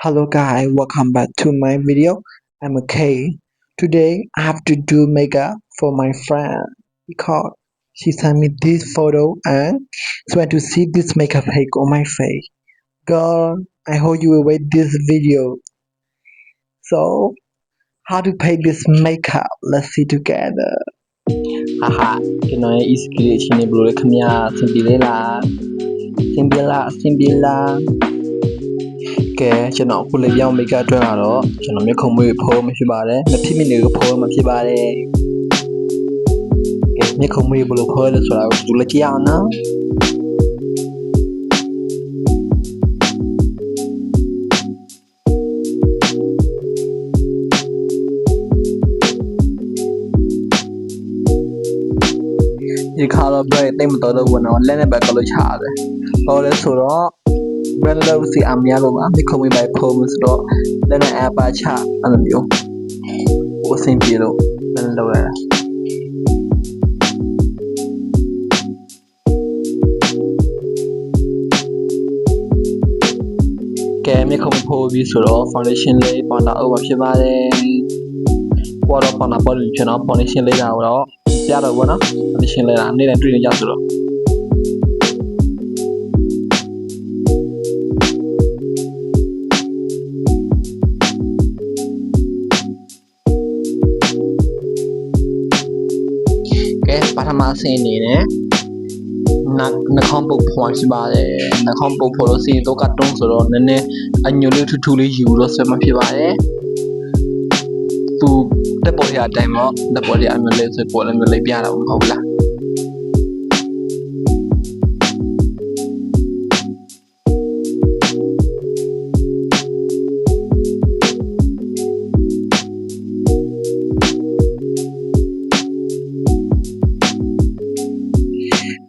Hello guys, welcome back to my video. I'm okay. Today I have to do makeup for my friend because she sent me this photo and so I want to see this makeup cake on my face. Girl, I hope you will wait this video. So, how to paint this makeup? Let's see together. ဟာဟာကျွန်တော်ရဲ့ easy ကလေးအချင်းနေဘယ်လိုလဲခင်ဗျာအဆင်ပြေလေလားအဆင်ပြေလားကဲကျွန်တော်အခုလေးပြောင်း makeup တွန်းလာတော့ကျွန်တော်မျက်ခုံမွေးဖိုးမဖြစ်ပါတယ်မဖြစ်မိနေကိုဖိုးမဖြစ်ပါတယ်ကဲမျက်ခုံမွေးဘယ်လိုဖိုးလဲဆိုတာကိုသူလည်းကြည့်အောင်နော်ဒီခါတော့ဘယ်တိတ်မတော်တော့ဘူးနော်လက်နဲ့ပဲကလို့ချရတယ်ဟောလဲဆိုတော့ဘယ်လိုစီအမြားလို့ပါဒီခုံမိပဲဖိုးမဆိုတော့လက်နဲ့အပါချအဲ့လိုမျိုးဟိုအဆင်ပြေလို့လည်းလောက်ရတာကဲမျက်ခုံးဖိုးပြီးဆိုတော့ foundation လေးပေါ်တာအောင်ဖြစ်ပါတယ်ပေါ်တော့ပေါ်တာပေါ်လို့ကျွန်တော် foundation လေးတာတော့ပြတော့ဘောနော် foundation လေးတာနေ့တိုင်းတွေ့နေကြဆိုတော့ကဲပထမအဆင့်အနေနဲ့နှာခေါင်းပုတ်ဖွာရှိပါတယ်နှာခေါင်းပုတ်ဖို့လို့စီတော့ကတ်တုံးဆိုတော့နည်းနည်းအညိုလေးထူလေးယူလို့ဆွဲမဖြစ်ပါတယ်သူတက်ပေါ်ရအတိုင်းတော့တက်ပေါ်ရအမျိုးလေးဆွဲပေါ်လည်းမျိုးလေးပြတာမဟုတ်လား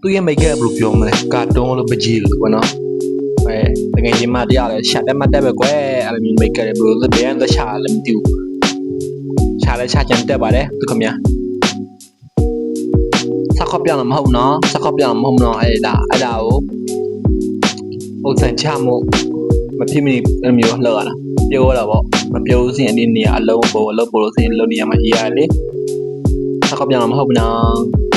သူရဲ့ make up ဘယ်လိုပြောမလဲကာတွန်းလို့ပကြီးလို့ပေါ့နော်တကယ်ကြီးမှတရားလဲရှာတက်မှတက်ပဲကွယ်အဲ့လိုမျိုး make up ဘယ်လိုလဲဘယ်နဲ့ရှာလဲမသိဘူးရှာလဲရှာချင်တက်ပါတယ်သူခင်ဗျာစကော့ပြောင်းမဟုတ်နော်စကော့ပြောင်းမဟုတ်နော်အဲ့ဒါကိုပုံစံချမှုမဖြစ်မနေအဲ့မျိုးလောက်ရတာပြောရတာပေါ့မပြောစင်အနေနဲ့အလုံးပေါ်လို့ပို့လို့စင်လုံးနေရမှာရေးရလေစကော့ပြောင်းမဟုတ်ဘူးနော်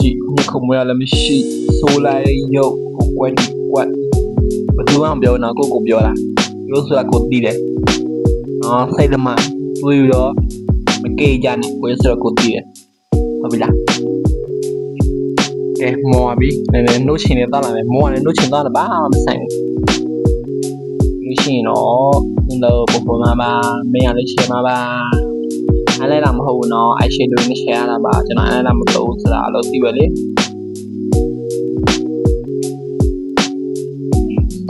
ဒီခုံမရလည်းမရှိဆိုလိုက်ရုပ်ကိုကွက်ဘယ်သူမှမပြောတော့ကိုပြောတာပြောဆိုတာကိုသိတယ်စိတ်ဓမ္မတွေးတော့မကြေကြနဲ့ကိုဆိုတော့ကိုသိတယ်ဟုတ်ပြီလားကဲမော်ပြီနည်းနည်းနှုတ်ချင်နေတော့လာမယ်မော်ကလည်းနှုတ်ချင်တော့ဘာမှမဆိုင်ဘူးဒီရှင်တော့တော့ပုံပေါ်မှာပါမင်းရလေးချင်မှာပါအဲ့လည်းတော့မဟုတ်ဘူးနော် eyeshadow နဲ့ share ရတာပါကျွန်တော်အဲ့လည်းမလုပ်ဘူးဆိုတာအလုပ်သိပဲလေ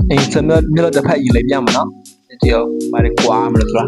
အင်းစမ်းတော့တစ်ဖက်ယူလိုက်ပြမနော်ဒီတော့ဘာလဲကွာမလို့ဆိုတာ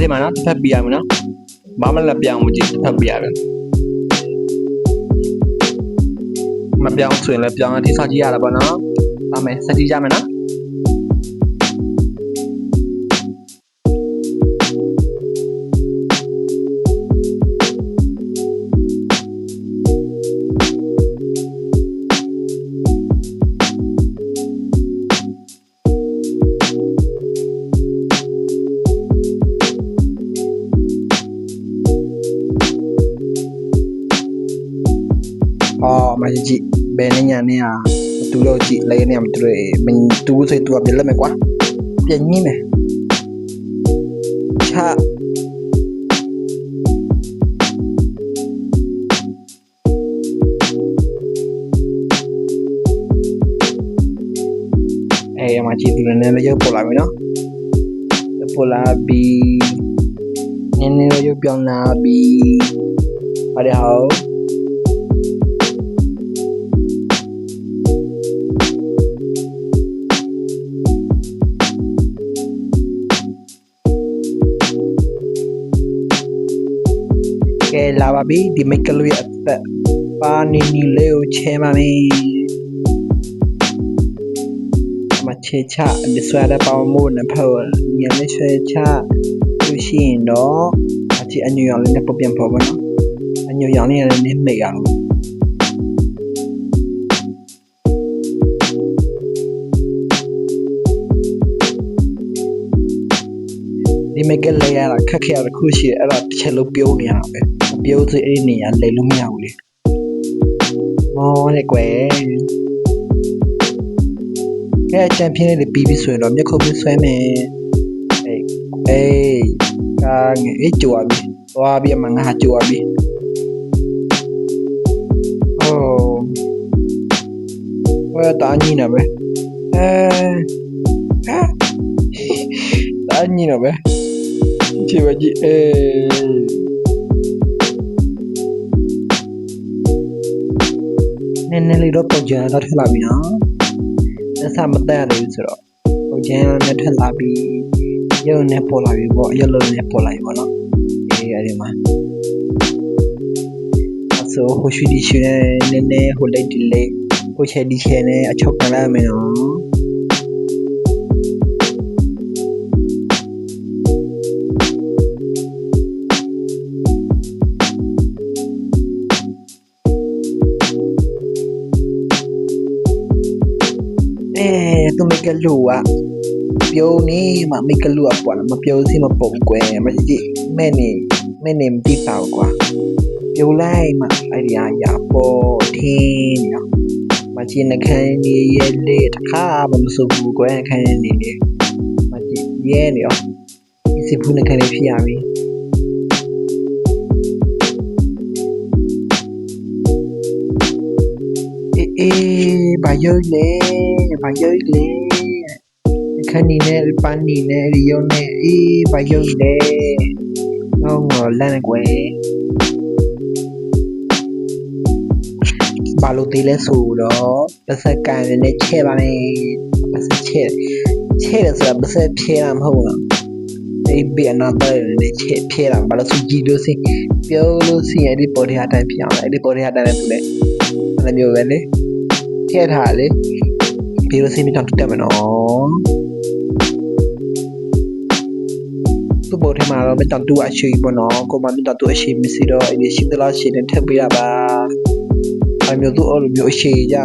လေးမှာနော်တစ်ဖက်ပြရမယ်နော်ဘာမှလည်းပြောင်းမကြည့်တစ်ဖက်ပြရတယ်မပြောင်းဆိုရင်လည်းပြောင်းအထိစောင့်ကြည့်ရတာပေါ့နော်ဒါမဲ့စက်ကြည့်ကြမယ်နော်မကြည့်ဘယ်နဲ့ညာနဲ့อ่ะသူလို့ကြည့်လဲနေမှာသူတွေမင်းသူစိတ်သူကပြလက်မယ်ကွာပြန်ညင်းမယ်ချမကြည့်သူလည်းလည်းရုပ်ပေါ်လာပြီနော်ရုပ်ပေါ်လာပြီးနည်းနည်းရုပ်ပြောင်းလာပြီးပါတယ်ဟောကဲလာပါပြီဒီမိတ်ကလေးအသက်ပါနီနီလေးကိုချဲပါမယ်မချေချဒီဆွဲတဲ့ပေါင်းမို့နဲ့ဖော်ညနေဆွဲချလို့ရှိရင်တော့အချီအညူရောင်လေးနဲ့ပပြန်ဖော်ပါနော်အညူရောင်လေးလည်းနည်းမိတ်အောင်ဒီမိတ်ကလေးရတာခက်ခဲရတစ်ခုရှိတယ်အဲ့ဒါတစ်ချက်လုံးပြုံးနေရတာပဲပြုံးစအဲ့ဒီနေရာလိမ်လို့မရဘူးလေမောလေကွယ်ကဲချန်ပီယံလေးပြီးပြီဆိုရင်တော့မျက်ခုံးဆွဲမယ်အေးကာငယ်အေးကြွားပြီသွားပြီးမှငါကြွားပြီဝဲတာညီနေပဲတာညီနေပဲကြည့်ပါကြည့်နည်းနည်းလေးတော့ပုံကြံတော့ထလာပြီနော်လက်စမတက်ရသေးဘူးဆိုတော့ပုံကြံနဲ့ထလာပြီရုပ်နဲ့ပေါ်လာပြီပေါ့ရုပ်လုံးနဲ့ပေါ်လာပြီပေါ့နော်အဲ့ဒီမှာဆိုဟိုရှိဒီရှိနေနည်းနည်းဟိုလိုက်ဒီလေးဟိုချဲဒီချဲနဲ့အချုပ်ခံရမယ်နော်သူမိကလူอ่ะပြုံးနေမှာမိကလူอ่ะပေါ့မပြုံးစီမပုံကွယ်မကြည့်မဲ့နေမသိပါဘူးကွာပြုံးလိုက်မှာအဲ့ဒီအရာပေါ်ထင်းနော်မကြည့်နှခမ်းနေရဲ့လေတခါမစိုးဘူးကွယ်ခမ်းနေနေမကြည့်ရဲနေရောဒီစဘူးနှခမ်းလေးဖြစ်ရပြီဘာရွေးလေခဏနေနဲ့ပန်းနေနဲ့ရီယိုနဲ့ဘာရွေးလေငေါငေါလန့်ကွယ်ဘာလို့တေးလဲဆိုတော့ပတ်စကန်နဲ့ချဲပါမယ်ပတ်စချဲတယ်ဆိုတာပတ်စဖြဲတာမဟုတ်လားဘယ်နာတယ်နဲ့ချဲဖြဲတာဘာလို့စကြည့်လို့စပြောလို့စရင်ဒီပေါ်တဲ့အတိုင်းဖြစ်အောင်အဲ့ဒီပေါ်တဲ့အတိုင်းနဲ့တူလေအဲ့လိုမျိုးပဲလေထည့်ထားလေပြီးလို့စိတ်မတောင်တက်မယ်နော်သူ့ပေါ်ထဲမှာတော့မတောင်တူအရှိပေါ့နော်ကိုမမတောင်တူအရှိမရှိတော့အဲ့ဒီရှိသလားရှိနေထပ်ပြရပါအဲ့မျိုးသူ့အဲ့လိုမျိုးအရှိကြ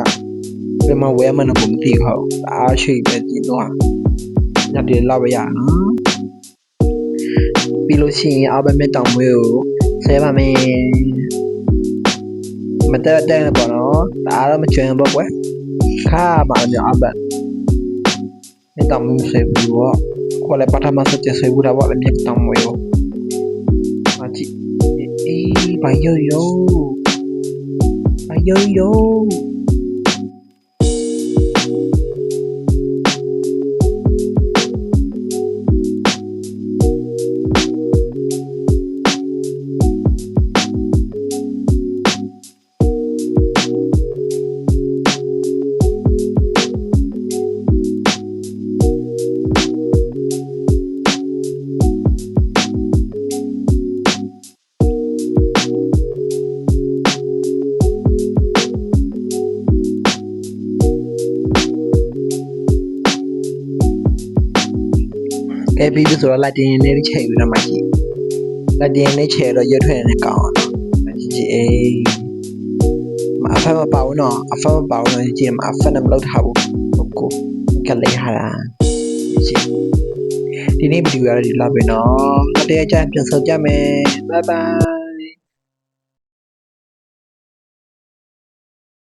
ဒီမှာဝဲမနေဘူးမသိဘူးအားရှိပဲကြည့်တော့ညပ်တယ်လောက်ရနော်ပြီးလို့ရှိရင်အောက်ဘက်မြတောင်မွေးကိုဆဲပါမယ်မတက်တဲ့ပေါ့နော်ဒါတော့မကျွမ်းပေါ့ကွယ်ခါပါမျိုးအဘတ်မြတောင်မွေးဆဲဘူးပေါ့ခေါ်လဲပထမစတဲ့ဆဲဘူးတော့မြတောင်မွေးကိုအကြည့်ဘာယော ကဲပြီးပြီဆိုတော့လက်တင်နဲ့ချိန်ပြီးတော့မှကြည့်လက်တင်နဲ့ချိန်တော့ရွတ်ထွက်နေကောင်းအောင်ကြည့်အေးအဖက်မပါဘူးနော်အဖက်မပါဘူးနော်ကြည့်မှာအဖက်နဲ့မလုပ်ထားဘူးဟုတ်ကိုကလေးဟာလားကြည့်ဒီနေ့ဗီဒီယိုရဒီလောက်ပဲနော်နောက်တစ်ရက်ကျရင်ပြန်ဆောင်ကြမယ်ဘိုင်ဘိုင်